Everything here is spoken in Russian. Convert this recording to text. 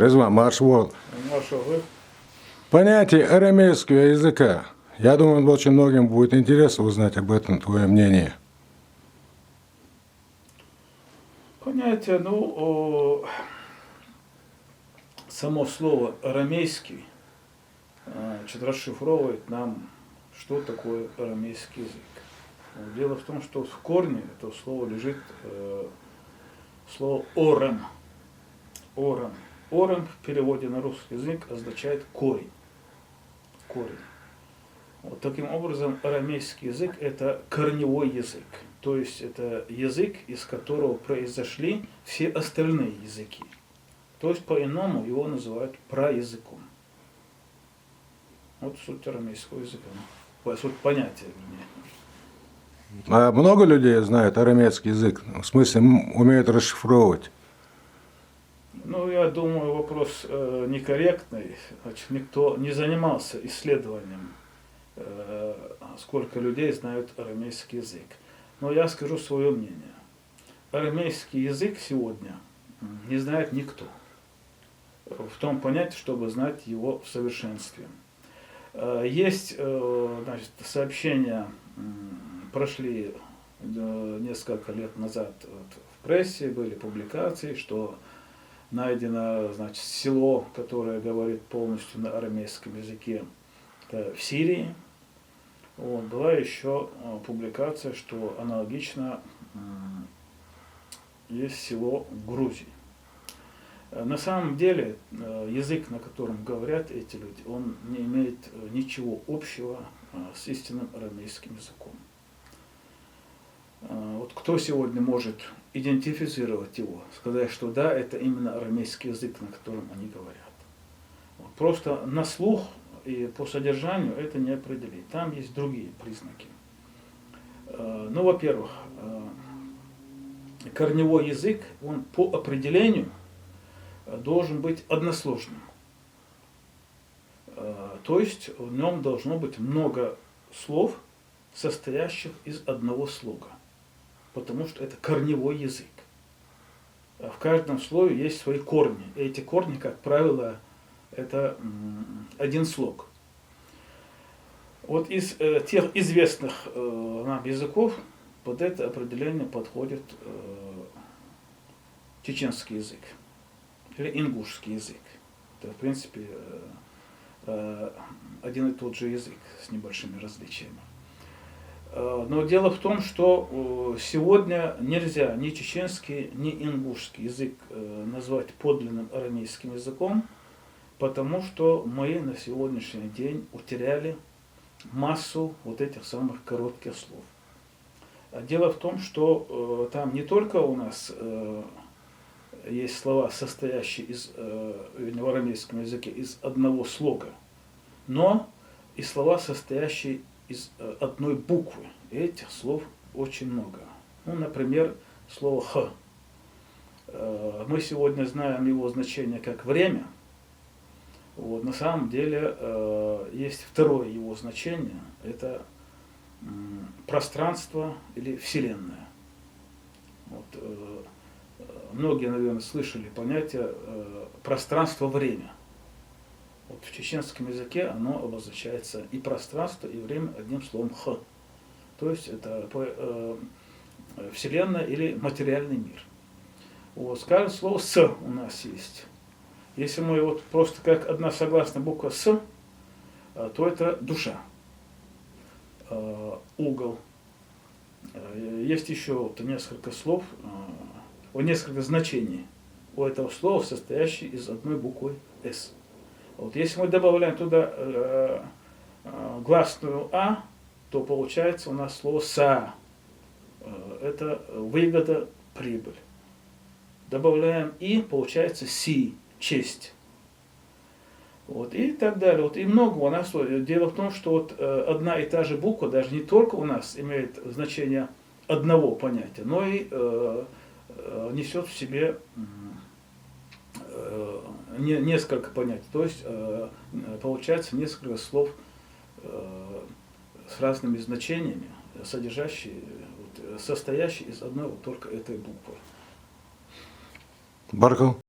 Резван, маршвол. Маршал, Понятие арамейского языка. Я думаю, очень многим будет интересно узнать об этом твое мнение. понятие, само слово арамейский расшифровывает нам, что такое арамейский язык. Дело в том, что в корне этого слова лежит слово орем. Орем. Орем в переводе на русский язык означает корень. Корень. Вот таким образом, арамейский язык – это корневой язык. То есть это язык, из которого произошли все остальные языки. То есть по-иному его называют праязыком. Вот суть арамейского языка. Суть понятия, вернее. А много людей знают арамейский язык? В смысле, умеют расшифровывать? Я думаю, вопрос некорректный. Значит, никто не занимался исследованием, сколько людей знают арамейский язык. Но я скажу свое мнение. Арамейский язык сегодня не знает никто. В том понятии, чтобы знать его в совершенстве. Есть, сообщения, прошли несколько лет назад в прессе, были публикации, что найдено, село, которое говорит полностью на арамейском языке в Сирии. Была еще публикация, что аналогично есть село в Грузии. На самом деле язык, на котором говорят эти люди, он не имеет ничего общего с истинным арамейским языком. Вот кто сегодня может идентифицировать его, сказать, что да, это именно арамейский язык, на котором они говорят. Просто на слух и по содержанию это не определить. Там есть другие признаки. Во-первых, корневой язык, он по определению должен быть односложным. То есть в нем должно быть много слов, состоящих из одного слога. Потому что это корневой язык. В каждом слове есть свои корни. И эти корни, как правило, это один слог. Вот из тех известных нам языков под это определение подходит чеченский язык или ингушский язык. Это, в принципе, один и тот же язык с небольшими различиями. Но дело в том, что сегодня нельзя ни чеченский, ни ингушский язык назвать подлинным арамейским языком, потому что мы на сегодняшний день утеряли массу вот этих самых коротких слов. Дело в том, что там не только у нас есть слова, состоящие в арамейском языке из одного слога, но и слова, состоящие из одной буквы. И этих слов очень много. Например, слово «х». Мы сегодня знаем его значение как «время». На самом деле есть второе его значение. Это пространство или вселенная. Многие, наверное, слышали понятие пространство-время. В чеченском языке оно обозначается и пространство, и время одним словом «х». То есть это вселенная или материальный мир. Скажем, слово «с» у нас есть. Если мы просто как одна согласная буква «с», то это душа, угол. Есть еще несколько слов, несколько значений у этого слова, состоящих из одной буквы «с». Если мы добавляем туда гласную «а», то получается у нас слово «са». Это выгода, прибыль. Добавляем «и», получается «си», честь. И так далее. И много у нас. Дело в том, что одна и та же буква даже не только у нас имеет значение одного понятия, но и несет в себе несколько понятий. То есть получается несколько слов с разными значениями, состоящие из одной только этой буквы. Баркал.